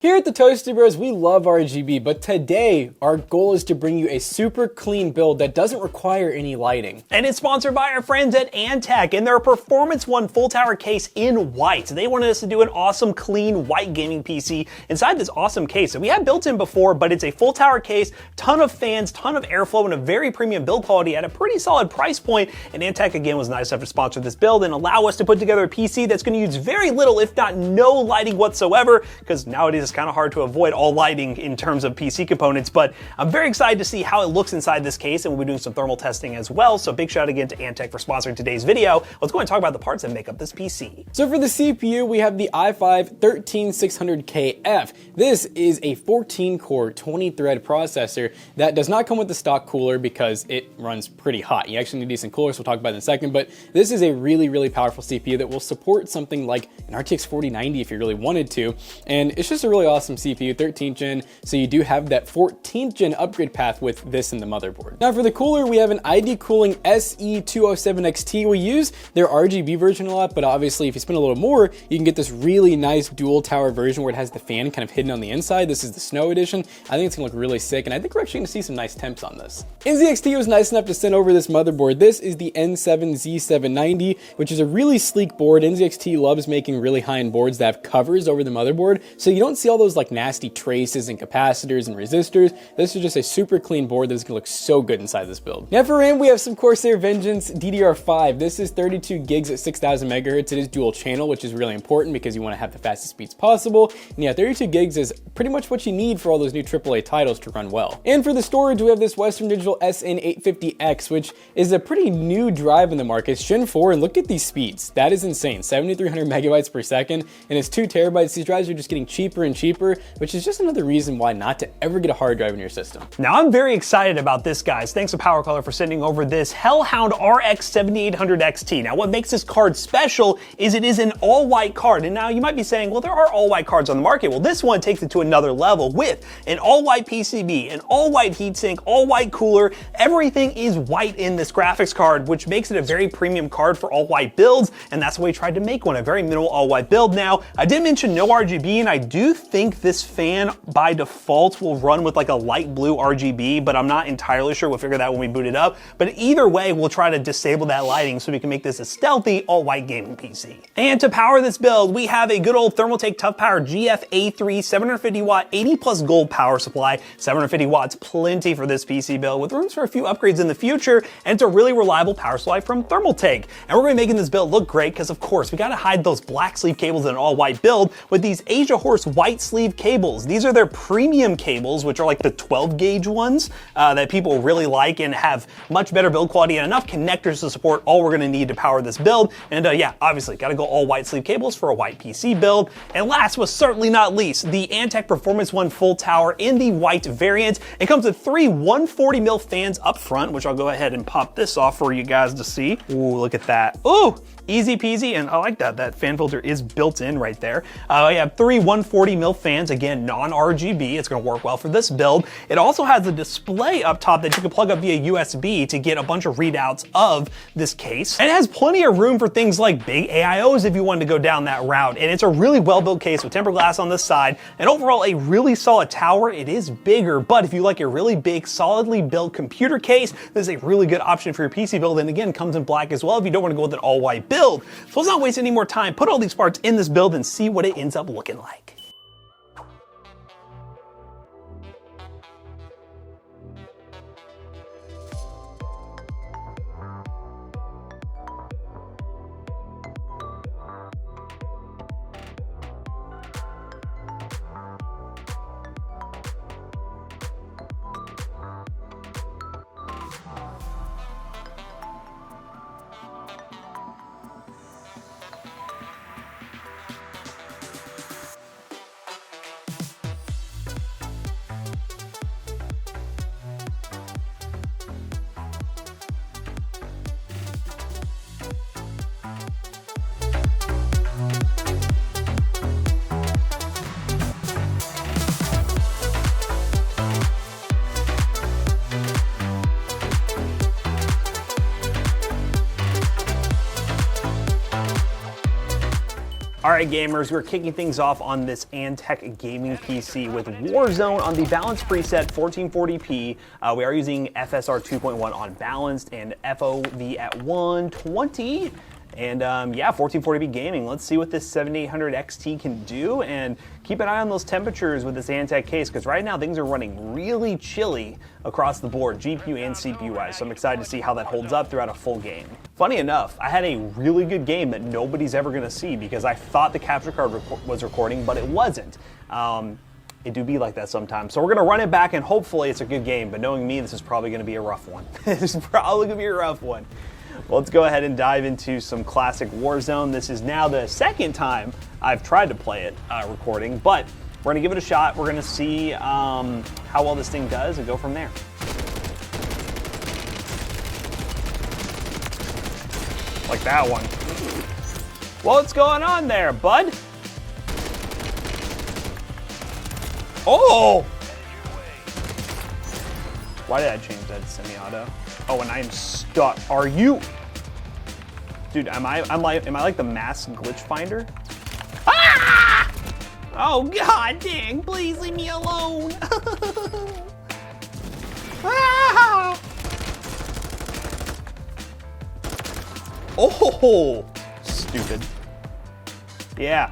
Here at the Toasty Bros, we love RGB, but today our goal is to bring you a super clean build that doesn't require any lighting. And it's sponsored by our friends at Antec and their Performance One full tower case in white. They wanted us to do an awesome, clean, white gaming PC inside this awesome case that we had built in before, but it's a full tower case, ton of fans, ton of airflow, and a very premium build quality at a pretty solid price point. And Antec, again, was nice enough to sponsor this build and allow us to put together a PC that's going to use very little, if not no lighting whatsoever, because nowadays it's kind of hard to avoid all lighting in terms of PC components, but I'm very excited to see how it looks inside this case, and we'll be doing some thermal testing as well. So big shout out again to Antec for sponsoring today's video. Let's go and talk about the parts that make up this PC. So for the CPU, we have the i5-13600KF. This is a 14-core, 20-thread processor that does not come with the stock cooler because it runs pretty hot. You actually need a decent cooler, so we'll talk about it in a second, but this is a really powerful CPU that will support something like an RTX 4090 if you really wanted to, and it's just a really awesome CPU, 13th gen, so you do have that 14th gen upgrade path with this in the motherboard. Now for the cooler, we have an ID Cooling SE207XT. We use their RGB version a lot, but obviously if you spend a little more, you can get this really nice dual tower version where it has the fan kind of hidden on the inside. This is the snow edition. I think it's gonna look really sick, and I think we're actually gonna see some nice temps on this. NZXT was nice enough to send over this motherboard. This is the N7Z790, which is a really sleek board. NZXT loves making really high-end boards that have covers over the motherboard, so you don't see all those like nasty traces and capacitors and resistors. This is just a super clean board that's gonna look so good inside this build. Now for RAM, we have some Corsair Vengeance DDR5. This is 32 gigs at 6,000 megahertz. It is dual channel, which is really important because you wanna have the fastest speeds possible. And yeah, 32 gigs is pretty much what you need for all those new AAA titles to run well. And for the storage, we have this Western Digital SN850X, which is a pretty new drive in the market. It's Gen 4, and look at these speeds. That is insane, 7,300 megabytes per second, and it's 2 terabytes. These drives are just getting cheaper and cheaper, which is just another reason why not to ever get a hard drive in your system. Now I'm very excited about this, guys. Thanks to PowerColor for sending over this Hellhound RX 7800XT. Now what makes this card special is it is an all-white card. And now you might be saying, well, there are all-white cards on the market. Well, this one takes it to another level with an all-white PCB, an all-white heatsink, all-white cooler. Everything is white in this graphics card, which makes it a very premium card for all-white builds. And that's why we tried to make one, a very minimal all-white build. Now, I did mention no RGB, and I do think this fan by default will run with like a light blue RGB, but I'm not entirely sure. We'll figure that when we boot it up. But either way, we'll try to disable that lighting so we can make this a stealthy all-white gaming PC. And to power this build, we have a good old Thermaltake Toughpower GF A3 750 watt 80 plus gold power supply. 750 watts, plenty for this PC build with rooms for a few upgrades in the future, and it's a really reliable power supply from Thermaltake. And we're gonna be making this build look great because of course we gotta hide those black sleeve cables in an all-white build with these Asia Horse white sleeve cables. These are their premium cables, which are like the 12 gauge ones that people really like and have much better build quality and enough connectors to support all we're gonna need to power this build. And yeah, obviously gotta go all white sleeve cables for a white PC build. And last but certainly not least, the Antec Performance One full tower in the white variant. It comes with 3 140mm fans up front, which I'll go ahead and pop this off for you guys to see. Ooh, look at that. Ooh, easy peasy, and I like that fan filter is built in right there. I have 3 140mm fans, again, non-RGB. It's gonna work well for this build. It also has a display up top that you can plug up via USB to get a bunch of readouts of this case. And it has plenty of room for things like big AIOs if you wanted to go down that route. And it's a really well-built case with tempered glass on this side, and overall a really solid tower. It is bigger, but if you like a really big, solidly built computer case, this is a really good option for your PC build, and again, comes in black as well if you don't want to go with an all-white build. So let's not waste any more time, put all these parts in this build and see what it ends up looking like. All right, gamers, we're kicking things off on this Antec gaming PC with Warzone on the balanced preset 1440p. We are using FSR 2.1 on balanced and FOV at 120. And yeah, 1440p gaming. Let's see what this 7800 XT can do, and keep an eye on those temperatures with this Antec case, because right now things are running really chilly across the board, GPU and CPU wise. So I'm excited to see how that holds up throughout a full game. Funny enough, I had a really good game that nobody's ever gonna see because I thought the capture card was recording, but it wasn't. It do be like that sometimes. So we're gonna run it back and hopefully it's a good game, but knowing me, this is probably gonna be a rough one. This is probably gonna be a rough one. Well, let's go ahead and dive into some classic Warzone. This is now the second time I've tried to play it recording, but we're gonna give it a shot. We're gonna see how well this thing does and go from there. Like that one. What's going on there, bud? Oh! Why did I change that to semi-auto? Oh, and I am stuck. Are you? Dude, am I like the mass glitch finder? Ah! Oh god dang, please leave me alone. Ah! Oh, stupid. Yeah.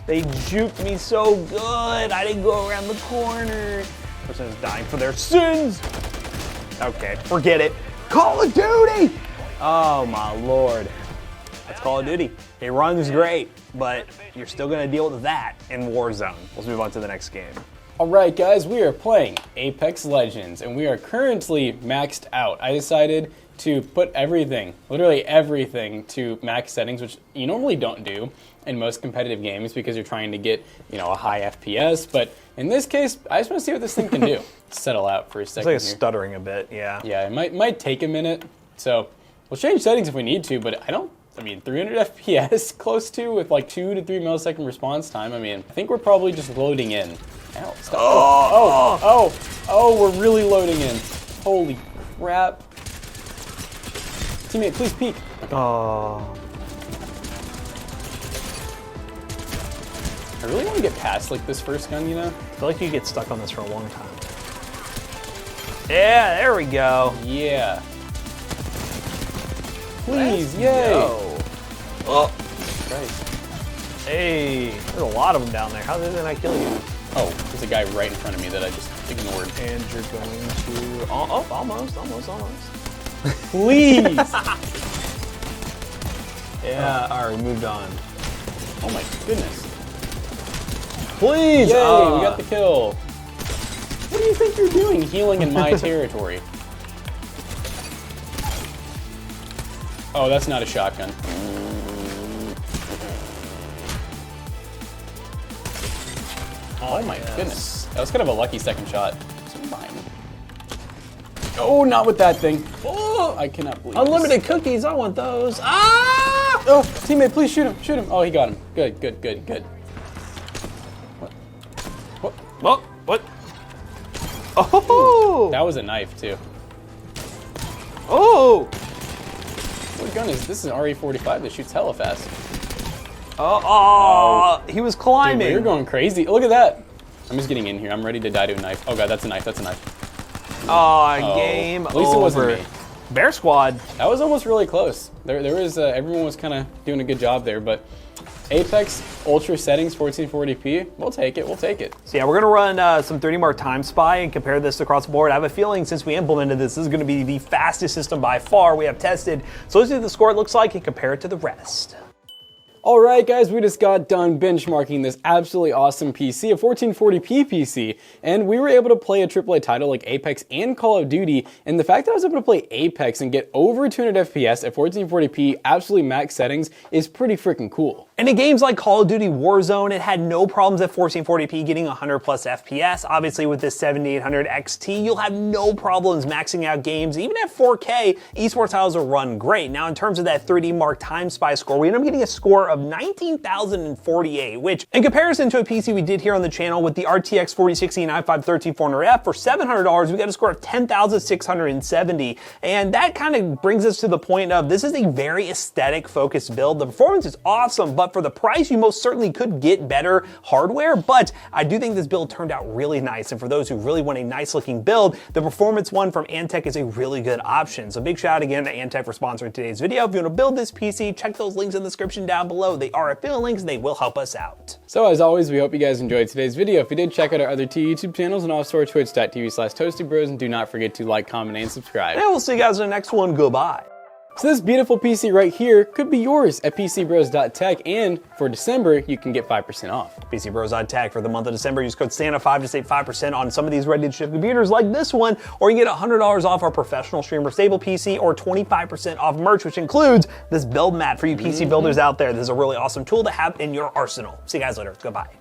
They juked me so good. I didn't go around the corner. Person is dying for their sins. Okay, forget it. Call of Duty! Oh my lord. That's Call of Duty. It runs great, but you're still gonna deal with that in Warzone. Let's move on to the next game. Alright guys, we are playing Apex Legends, and we are currently maxed out. I decided to put everything, literally everything, to max settings, which you normally don't do in most competitive games because you're trying to get, you know, a high FPS, but in this case, I just want to see what this thing can do. Settle out for a second. It's like stuttering a bit, yeah. Yeah, it might take a minute, so we'll change settings if we need to, but I mean, 300 FPS close to with like 2 to 3 millisecond response time. I mean, I think we're probably just loading in. Ow, stop. Oh, we're really loading in. Holy crap. Teammate, please peek. Okay. Oh. I really want to get past like this first gun, you know? I feel like you get stuck on this for a long time. Yeah, there we go. Yeah. Please, yay. Oh. Christ. Hey, there's a lot of them down there. How did they not kill you? Oh, there's a guy right in front of me that I just ignored. And you're going to... Oh, almost. Please! Yeah, all right, we moved on. Oh my goodness. Please! Yay, we got the kill. What do you think you're doing healing in my territory? Oh, that's not a shotgun. Oh my goodness. That was kind of a lucky second shot. Oh, not with that thing. Oh, I cannot believe Unlimited this. cookies, I want those. Ah! Oh, teammate, please shoot him. Oh, he got him. Good. What? Oh! That was a knife, too. Oh! What gun is this? This is an RE45 that shoots hella fast. Oh, he was climbing. Dude, you're going crazy. Look at that. I'm just getting in here. I'm ready to die to a knife. Oh god, that's a knife. Oh, game at least over. It wasn't me. Bear Squad. That was almost really close. There was everyone was kind of doing a good job there, but Apex Ultra settings 1440p. We'll take it. So yeah, we're gonna run some 30 mark time spy and compare this across the board. I have a feeling since we implemented this is gonna be the fastest system by far we have tested. So let's see what the score looks like and compare it to the rest. Alright guys, we just got done benchmarking this absolutely awesome PC, a 1440p PC, and we were able to play a AAA title like Apex and Call of Duty, and the fact that I was able to play Apex and get over 200 FPS at 1440p absolutely max settings is pretty freaking cool. And in games like Call of Duty Warzone, it had no problems at 1440p getting 100 plus FPS. Obviously with this 7800 XT, you'll have no problems maxing out games. Even at 4K, esports titles will run great. Now in terms of that 3D Mark Time Spy score, we end up getting a score of 19,048, which in comparison to a PC we did here on the channel with the RTX 4060 and i5-13400F for $700, we got a score of 10,670. And that kind of brings us to the point of this is a very aesthetic focused build. The performance is awesome, but for the price, you most certainly could get better hardware, but I do think this build turned out really nice. And for those who really want a nice looking build, the performance one from Antec is a really good option. So big shout out again to Antec for sponsoring today's video. If you want to build this PC, check those links in the description down below. They are affiliate links and they will help us out. So as always, we hope you guys enjoyed today's video. If you did, check out our other two YouTube channels and also our twitch.tv/toastybros, and do not forget to like, comment, and subscribe. And we'll see you guys in the next one. Goodbye. So this beautiful PC right here could be yours at PCBros.tech, and for December, you can get 5% off. PCBros.tech for the month of December. Use code SANTA5 to save 5% on some of these ready-to-ship computers like this one, or you can get $100 off our professional streamer stable PC or 25% off merch, which includes this build mat for you PC builders out there. This is a really awesome tool to have in your arsenal. See you guys later. Goodbye.